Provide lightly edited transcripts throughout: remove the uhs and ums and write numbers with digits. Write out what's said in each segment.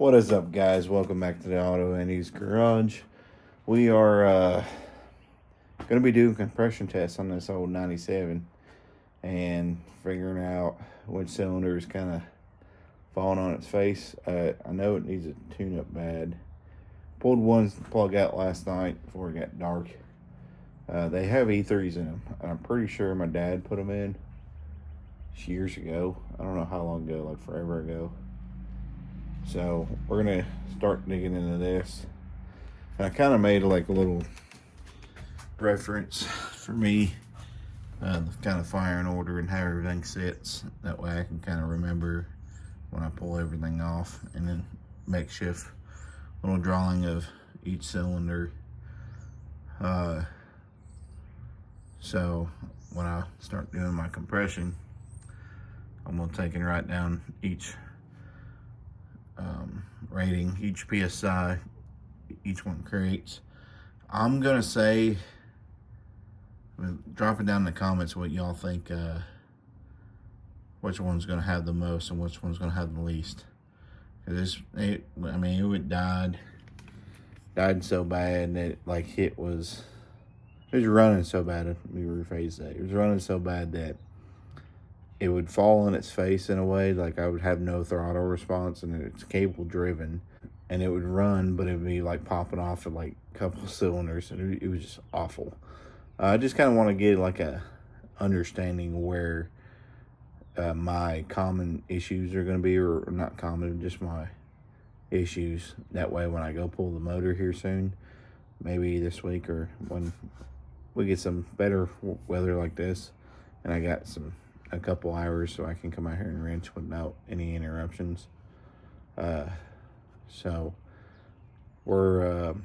What is up, guys? Welcome back to the Auto Andy's Garage. We are going to be doing compression tests on this old 97 and figuring out which cylinder is kind of falling on its face. I know it needs a tune-up bad. Pulled one plug out last night before it got dark. They have E3s in them. I'm pretty sure my dad put them in years ago. I don't know how long ago, like forever ago. So we're gonna start digging into this. And I kind of made like a little reference for me, the kind of firing order and how everything sits. That way I can kind of remember when I pull everything off, and then makeshift little drawing of each cylinder. So when I start doing my compression, I'm gonna take and write down each rating, each PSI each one creates. I'm gonna say, drop it down in the comments what y'all think, which one's gonna have the most and which one's gonna have the least. It died so bad that like it was running so bad. Let me rephrase that. It was running so bad that it would fall on its face in a way, like I would have no throttle response, and it's cable driven, and it would run, but it would be like popping off at like a couple of cylinders, and it was just awful. I just kind of want to get like a understanding where my common issues are going to be, or not common, just my issues. That way when I go pull the motor here soon, maybe this week, or when we get some better weather like this, and I got a couple hours so I can come out here and wrench without any interruptions. So we're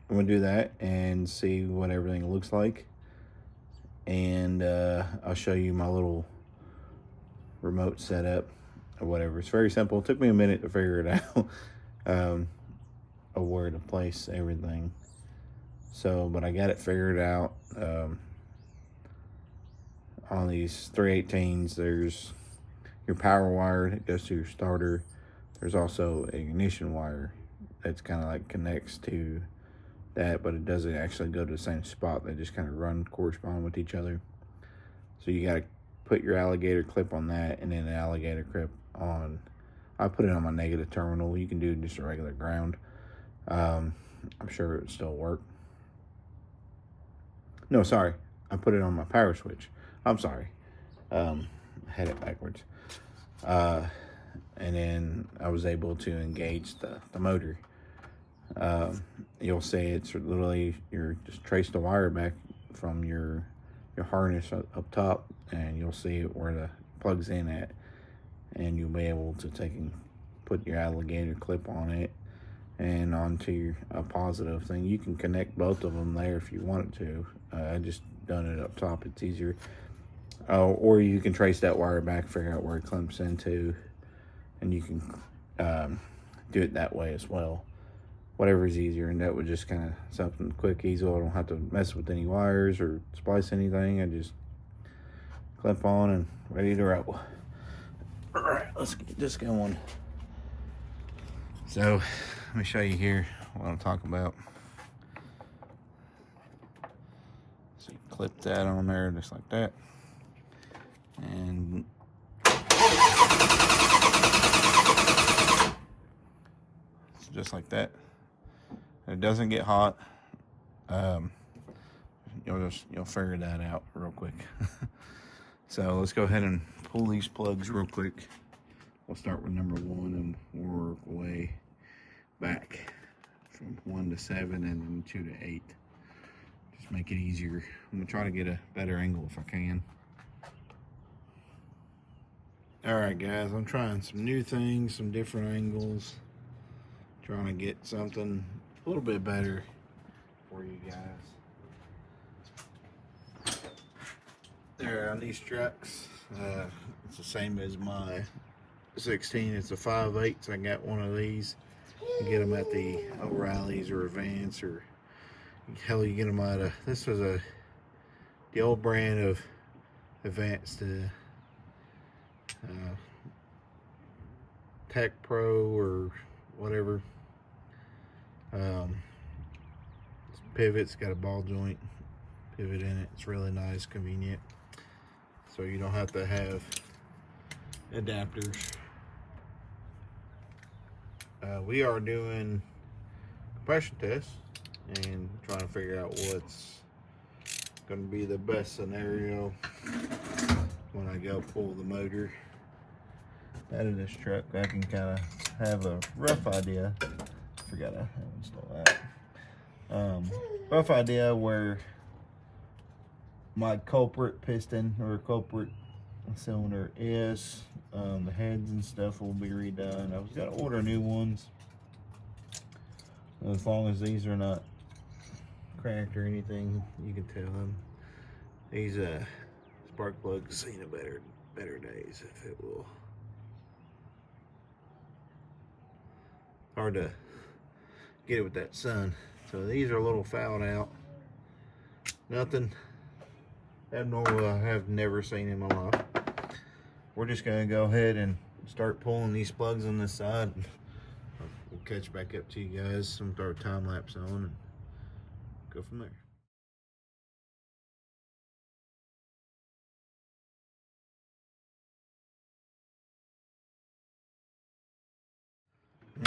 gonna do that and see what everything looks like, and I'll show you my little remote setup or whatever. It's very simple. It took me a minute to figure it out of where to place everything. So, but I got it figured out. On these 318s, there's your power wire that goes to your starter. There's also an ignition wire that's kind of like connects to that, but it doesn't actually go to the same spot. They just kind of correspond with each other. So you got to put your alligator clip on that, and then the alligator clip on, I put it on my negative terminal. You can do just a regular ground. I'm sure it would still work. No, sorry. I put it on my power switch. I'm sorry. I had it backwards. And then I was able to engage the motor. You'll see it's literally, you're just trace the wire back from your harness up top, and you'll see where the plug's in at. And you'll be able to take and put your alligator clip on it and onto a positive thing. You can connect both of them there if you wanted to. I just done it up top. It's easier. Or you can trace that wire back, figure out where it clamps into, and you can do it that way as well. Whatever's easier, and that was just kind of something quick, easy. I don't have to mess with any wires or splice anything. I just clip on and ready to roll. All right, let's get this going. So let me show you here what I'm talking about. So you clip that on there just like that, and just like that. It doesn't get hot. You'll figure that out real quick. So let's go ahead and pull these plugs real quick. We'll start with number 1 and work our way back from 1 to 7 and then 2 to 8. Just make it easier. I'm gonna try to get a better angle if I can. All right, guys, I'm trying some new things, some different angles, trying to get something a little bit better for you guys. There on these trucks, it's the same as my 16. It's a 5/8. I got one of these. You get them at the O'Reilly's or Advance, or hell, you get them out of, this was the old brand of Advanced Tech Pro or pivot's got a ball joint pivot in it. It's really nice, convenient. So you don't have to have adapters. We are doing compression tests and trying to figure out what's going to be the best scenario when I go pull the motor out of this truck. I can kind of have a rough idea. Forgot I installed that. Rough idea where my culprit piston or culprit cylinder is. The heads and stuff will be redone. I was gonna order new ones, as long as these are not cracked or anything. You can tell them these spark plugs seen a better days. If it will, hard to get it with that sun. So these are a little fouled out. Nothing abnormal I have never seen in my life. We're just gonna go ahead and start pulling these plugs on this side. We'll catch back up to you guys. I'm gonna throw a time lapse on and go from there.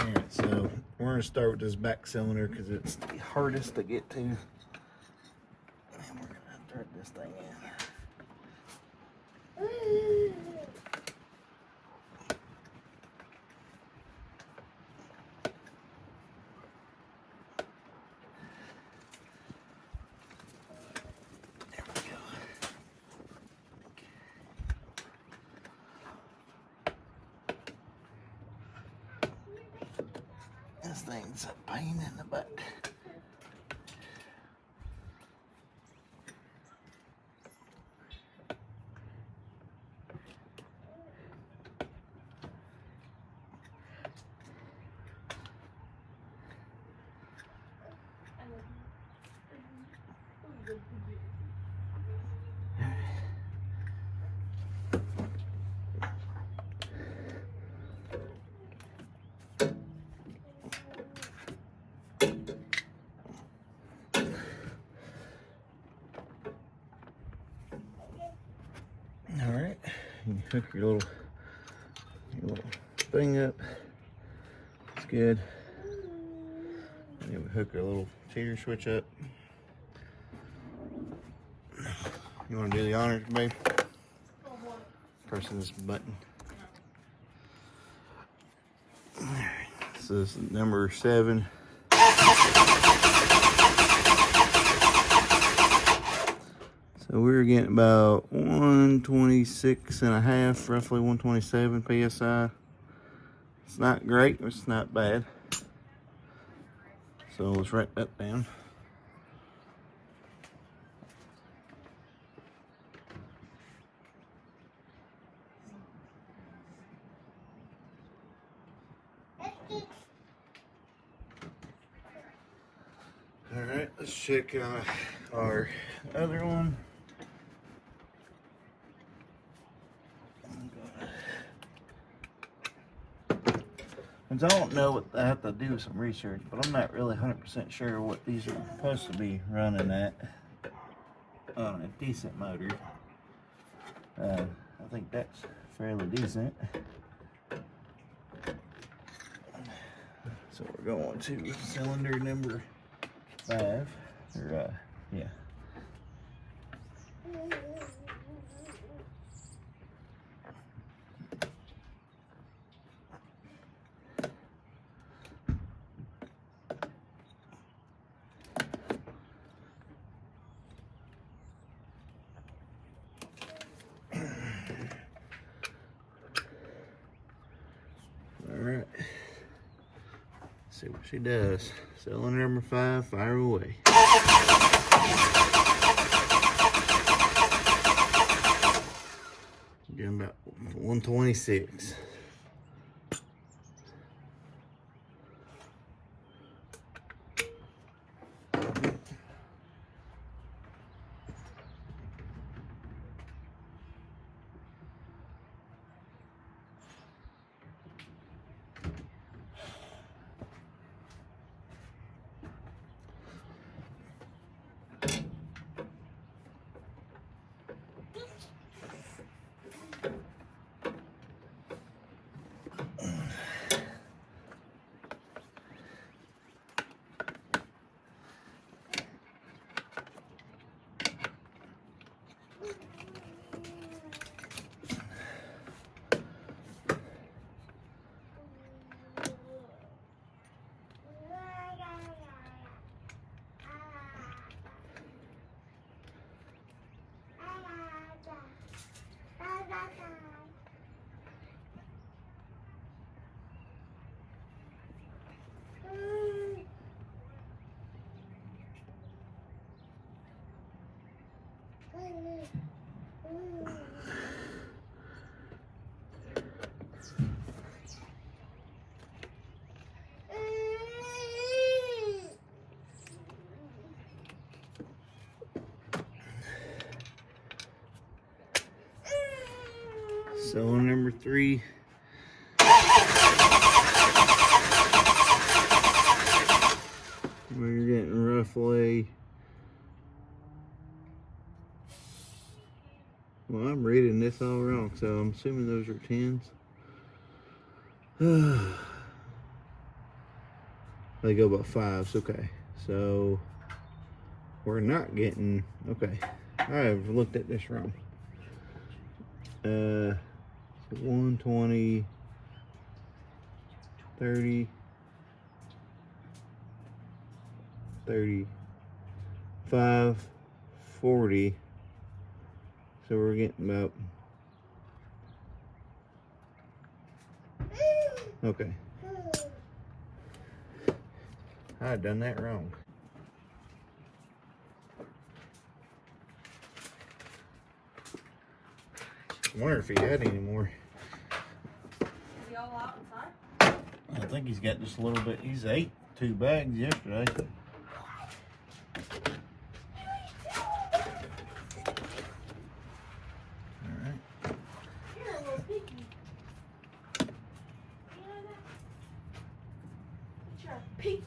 Alright, so we're gonna start with this back cylinder because it's the hardest to get to. And we're gonna thread this thing in. This thing's a pain in the butt. Alright, you hook your little thing up. It's good. And then we hook our little cheater switch up. You want to do the honors, babe? Pressing this button. Alright, so this is number 7. So we're getting about 126 and a half, roughly 127 PSI. It's not great, it's not bad. So let's write that down. All right, let's check our other one. I don't know what I have to do some research, but I'm not really 100% sure what these are supposed to be running at on a decent motor. I think that's fairly decent. So we're going to cylinder number 5. Or yeah. Alright, see what she does. Cylinder number 5, fire away. Getting about 126. 3. We're getting roughly, well, I'm reading this all wrong, so I'm assuming those are 10s. They go by 5s, okay. So we're not getting, okay. I've looked at this wrong. 120, 30, 35, 40. So we're getting about, okay. I done that wrong. I wonder if he had any more. Is he all out inside? I think he's got just a little bit. He's ate 2 bags yesterday. Peaky.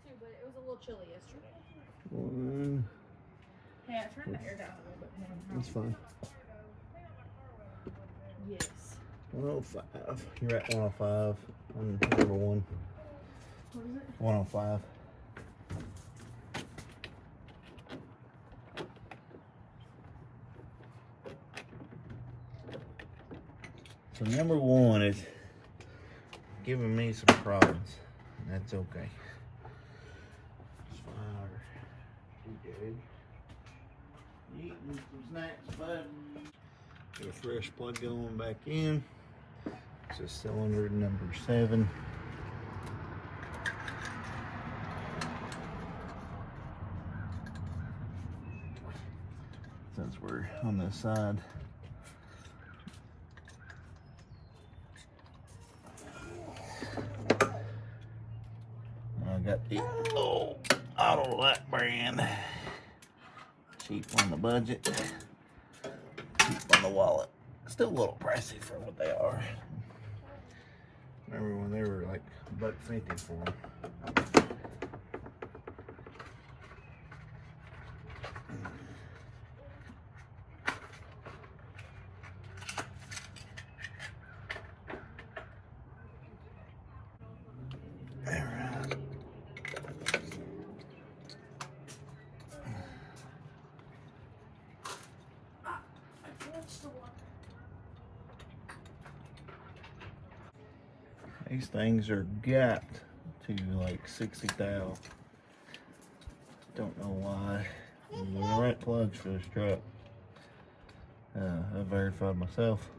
Too, but it was a little chilly yesterday. Yeah, turn the air down a little bit more. That's fine. Yes. 105. You're at 105 on number 1. What is it? 105. So number 1 is giving me some problems. And that's okay. It's fine. You good? You eating some snacks, bud? Get a fresh plug going back in. It's a cylinder number 7. Since we're on this side. I got the Autolite brand. Cheap on the budget, cheap on the wallet. Still a little pricey for what they are. Remember when they were like $1.50 for them? These things are got to like 60 thou. Don't know why. They're the right plugs for this truck. I verified myself.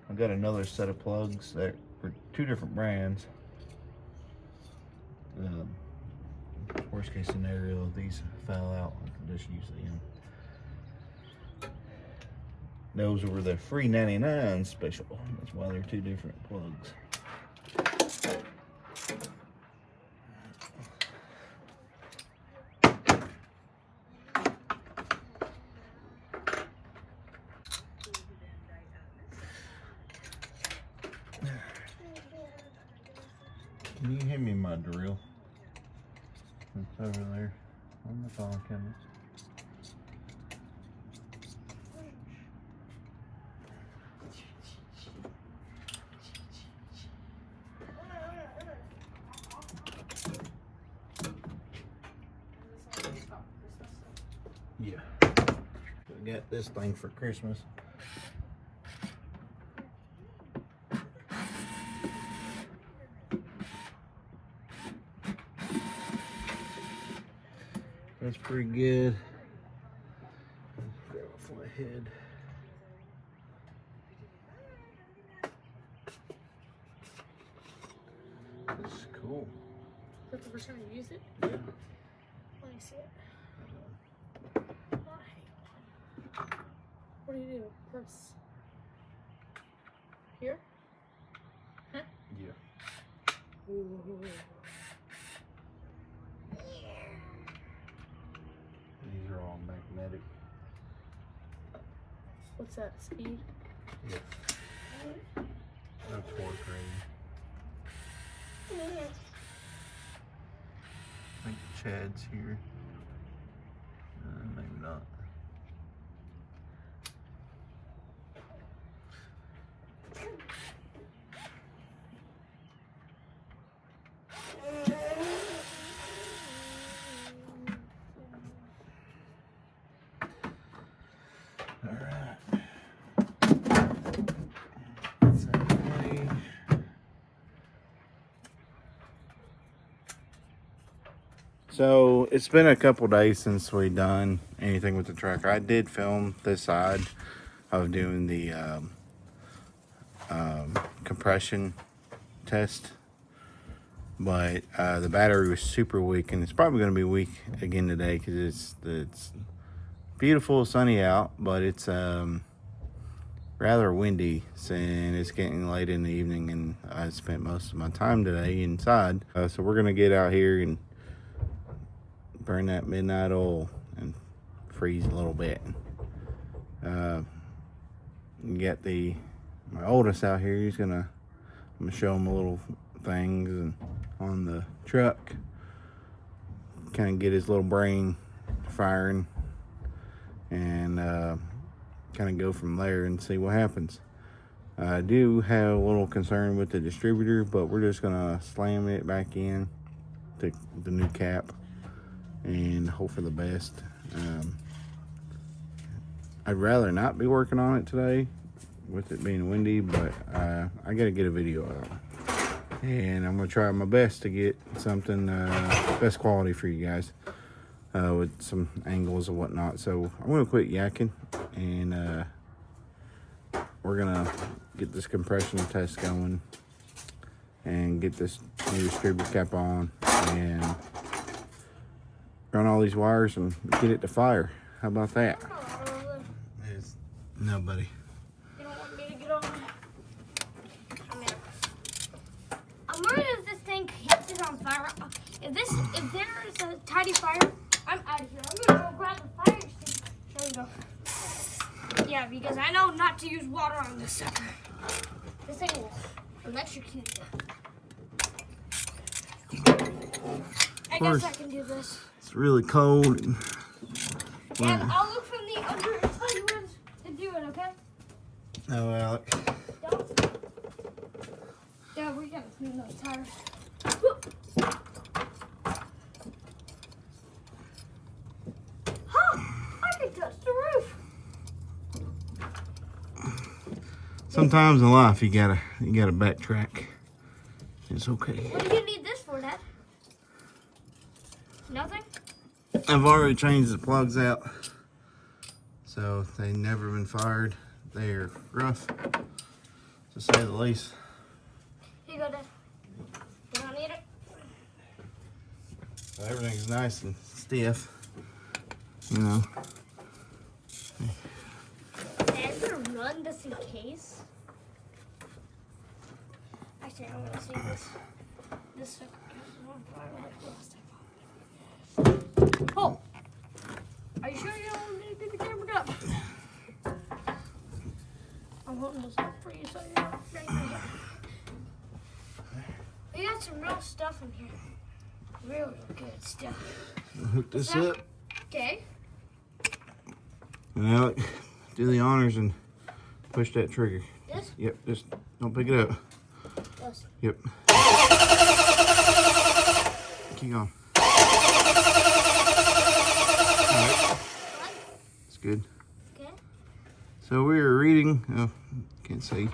I got another set of plugs that were 2 different brands. Worst case scenario, these fell out. I can just use them. Those were the free 99 special. That's why they're 2 different plugs. Can you hand me my drill? It's over there on the phone camera. Yeah. We got this thing for Christmas. That's pretty good. head. This is cool. That's the first time you use it? Yeah. Let me see it. What do you do? Press here? Huh? Yeah. Ooh. These are all magnetic. What's that? Speed? Yeah. No torque rating. I think Chad's here. Maybe not. All right. That's that way. So it's been a couple days since we done anything with the truck. I did film this side of doing the compression test, but the battery was super weak, and it's probably going to be weak again today because it's beautiful sunny out, but it's rather windy, and it's getting late in the evening, and I spent most of my time today inside. So we're going to get out here and burn that midnight oil and freeze a little bit. You got my oldest out here. I'm gonna show him a little things and on the truck, kind of get his little brain firing, and kind of go from there and see what happens. I do have a little concern with the distributor, but we're just gonna slam it back in, take the new cap, and hope for the best. I'd rather not be working on it today with it being windy, but I gotta get a video out, and I'm gonna try my best to get something best quality for you guys with some angles and whatnot. So I'm gonna quit yakking, and we're gonna get this compression test going and get this new distributor cap on and run all these wires and get it to fire. How about that? No, buddy. You don't want me to get on? I'm worried if this thing catches on fire. If there is a tiny fire, I'm out of here. I'm gonna go grab the fire extinguisher. There we go. Yeah, because I know not to use water on this sucker. This thing will electrocute you. I guess I can do this. It's really cold. And I'll look from the under and tell you when to do it, okay? No, Alec. Don't. Yeah, we gotta clean those tires. Huh! I can touch the roof. Sometimes in life you gotta backtrack. It's okay. What do you need this for, Dad? Nothing? I've already changed the plugs out, so they've never been fired. They're rough, to say the least. Here you go, Dad. You don't need it? Everything's nice and stiff, you know. Dad, I'm gonna run this in case. Actually, I'm gonna see this. This sucker catches on fire like last time. Oh! Are you sure you don't need to be cambered up? I'm holding this up for you so you're not banging it. We got some real stuff in here. Real good stuff. Hook this up. Okay. And Alec, do the honors and push that trigger. This? Yep, just don't pick it up. This. Yep. Keep going. It's good. Okay. So we were reading, oh, can't see.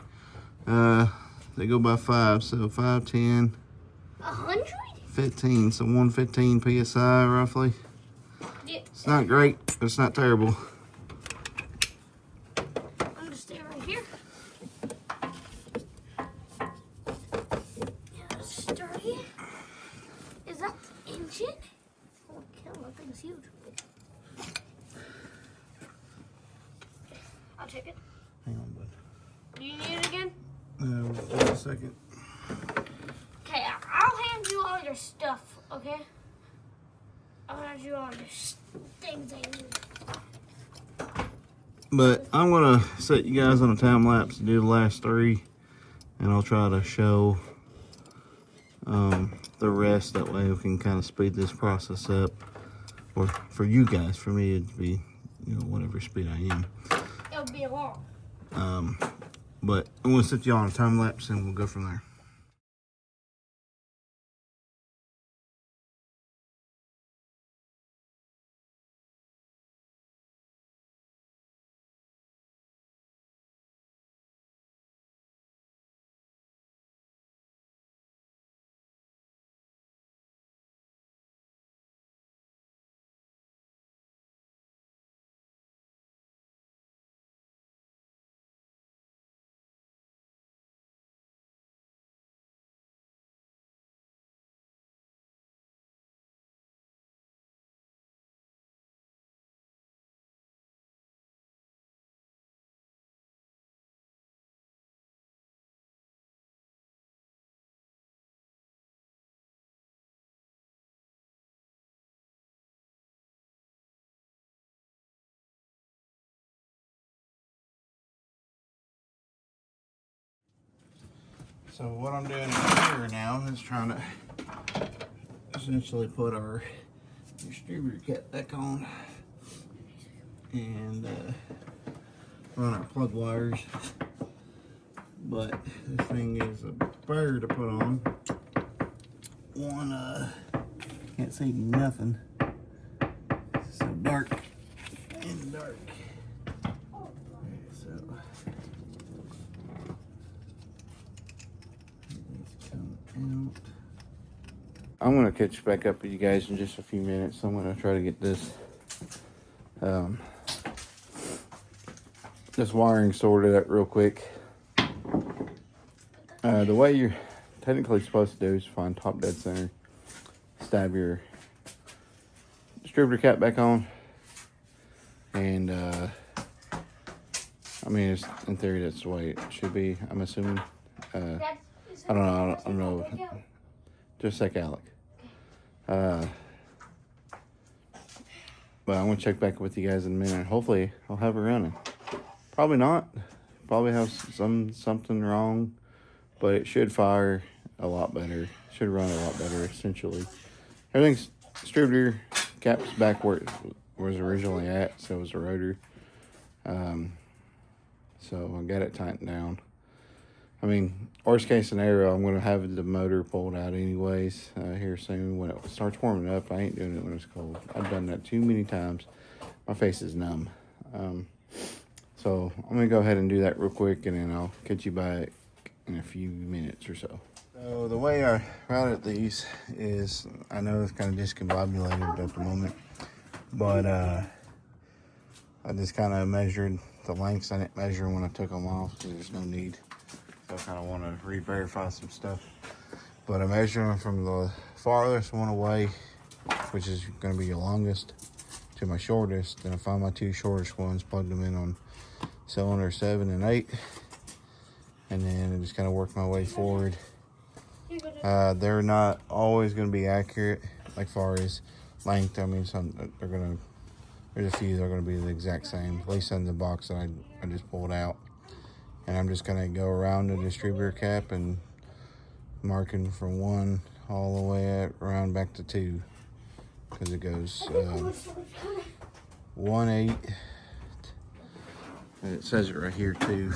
They go by 5, so 5, 10, 100? 15, so 115 PSI roughly. Yeah. It's not great, but it's not terrible. Just a second. Okay, I'll hand you all your stuff, okay? I'll hand you all your things I need. But I'm gonna set you guys on a time lapse to do the last 3, and I'll try to show the rest. That way we can kind of speed this process up, or for you guys. For me, it'd be, you know, whatever speed I am. It'll be long. But I'm gonna set you on a time lapse, and we'll go from there. So what I'm doing here now is trying to essentially put our distributor cap back on and run our plug wires. But this thing is a bear to put on. One, can't see nothing. It's so dark and dark. So I'm gonna catch back up with you guys in just a few minutes. I'm gonna try to get this this wiring sorted out real quick. The way you're technically supposed to do is find top dead center, stab your distributor cap back on, and I mean, it's, in theory, that's the way it should be. I'm assuming. I don't know. Just a sec, Alec. But I'm gonna check back with you guys in a minute. Hopefully, I'll have it running. Probably not. Probably have something wrong, but it should fire a lot better. Should run a lot better. Essentially, everything's distributor cap's back where it was originally at. So it was a rotor. So I got it tightened down. I mean, worst case scenario, I'm going to have the motor pulled out anyways here soon. When it starts warming up, I ain't doing it when it's cold. I've done that too many times. My face is numb. So I'm going to go ahead and do that real quick, and then I'll catch you back in a few minutes or so. So the way I routed these is, I know it's kind of discombobulated at the moment, but I just kind of measured the lengths. I didn't measure when I took them off, so there's no need. So I kind of want to re-verify some stuff. But I measure them from the farthest one away, which is going to be your longest, to my shortest. Then I find my 2 shortest ones, plugged them in on cylinder 7 and 8. And then I just kind of work my way forward. They're not always going to be accurate, like far as length. I mean, there's a few that are going to be the exact same, at least in the box that I just pulled out. And I'm just going to go around the distributor cap and marking from 1 all the way around back to 2, because it goes 1, 8, and it says it right here too.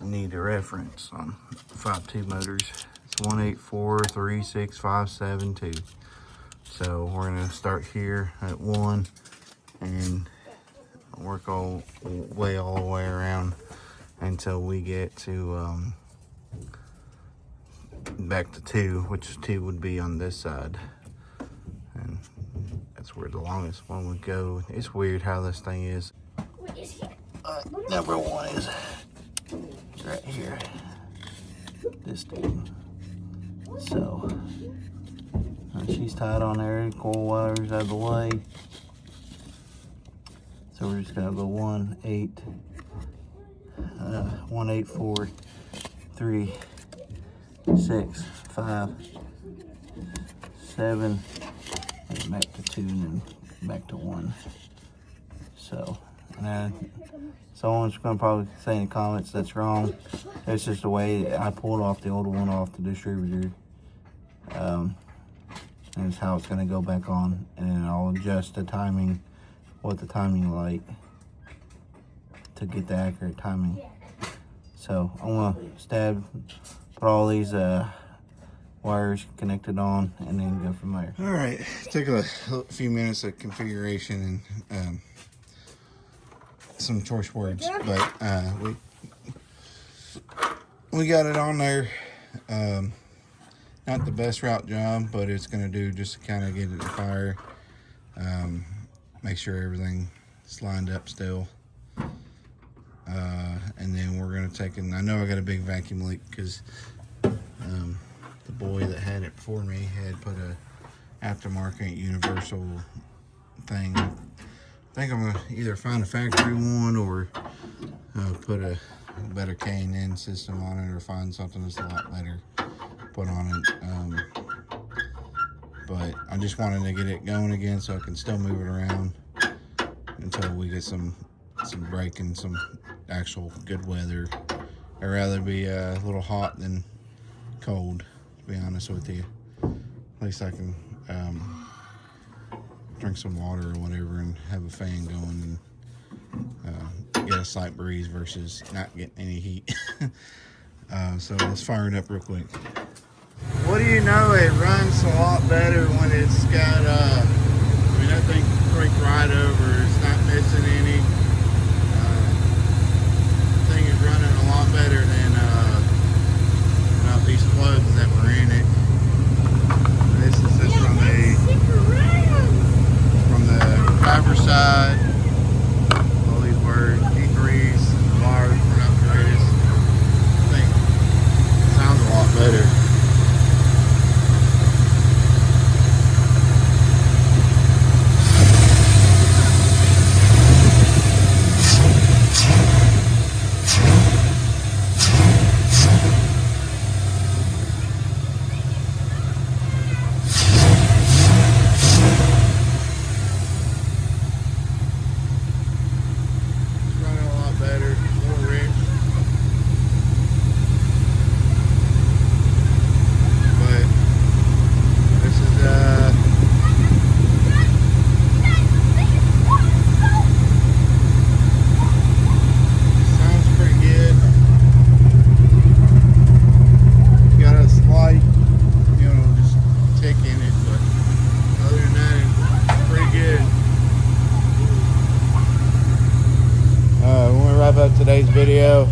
You need a reference on 5.2 motors. It's 1, 8, 4, 3, 6, 5, 7, 2. So we're going to start here at 1 and work all the way around until we get to back to 2, which 2 would be on this side, and that's where the longest one would go. It's weird how this thing is. Number 1 is right here, this thing. So she's tied on there, coil wires out of the way. So we're just gonna go 1, 8, 1, 8, 4, 3, 6, 5, 7, back to 2, and then back to 1. So, someone's gonna probably say in the comments that's wrong. That's just the way I pulled off the old one off the distributor. And it's how it's gonna go back on, and then I'll adjust the timing, what the timing like, to get the accurate timing. So I'm gonna put all these wires connected on, and then go from there. All right, took a few minutes of configuration and some choice words, but we got it on there. Not the best route job, but it's gonna do just to kind of get it to fire. Make sure everything is lined up still. And then we're gonna take it. I know I got a big vacuum leak because the boy that had it before me had put a aftermarket universal thing. I think I'm gonna either find a factory one or put a better K&N system on it, or find something that's a lot better put on it. But I just wanted to get it going again so I can still move it around until we get some break and some actual good weather. I'd rather be a little hot than cold, to be honest with you. At least I can drink some water or whatever and have a fan going and get a slight breeze versus not getting any heat. So let's fire it up real quick. What do you know, it runs a lot better when it's got, I mean, that thing breaks right over, it's not missing any. The thing is running a lot better than these plugs that were in it. This is just from the driver's side. All these words, D3s, the wires were not the greatest. I think it sounds a lot better. Today's video.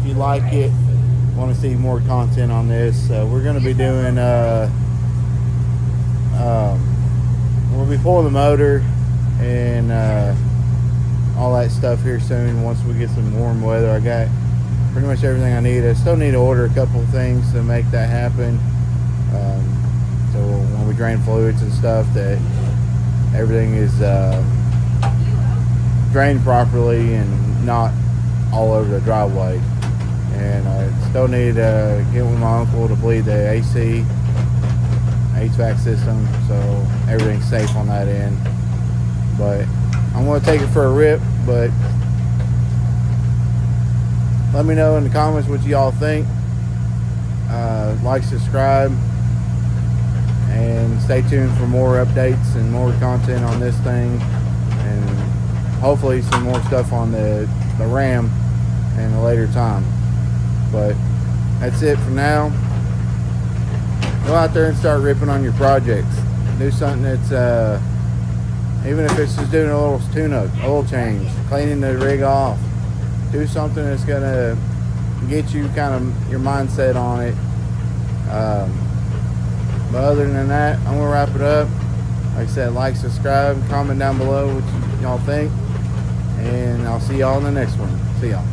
If you like it, want to see more content on this, we're going to be doing we'll be pulling the motor and all that stuff here soon once we get some warm weather. I got pretty much everything I need. I still need to order a couple of things to make that happen, so when we drain fluids and stuff, that everything is drained properly and not all over the driveway. And I still need to get with my uncle to bleed the AC HVAC system, so everything's safe on that end. But I'm going to take it for a rip. But let me know in the comments what y'all think. Like, subscribe, and stay tuned for more updates and more content on this thing, and hopefully some more stuff on the Ram in a later time. But that's it for now. Go out there and start ripping on your projects. Do something that's even if it's just doing a little tune-up, oil change, cleaning the rig off. Do something that's gonna get you kind of your mindset on it. But other than that, I'm gonna wrap it up. Like I said, like, subscribe, comment down below what y'all think, and I'll see y'all in the next one. See y'all.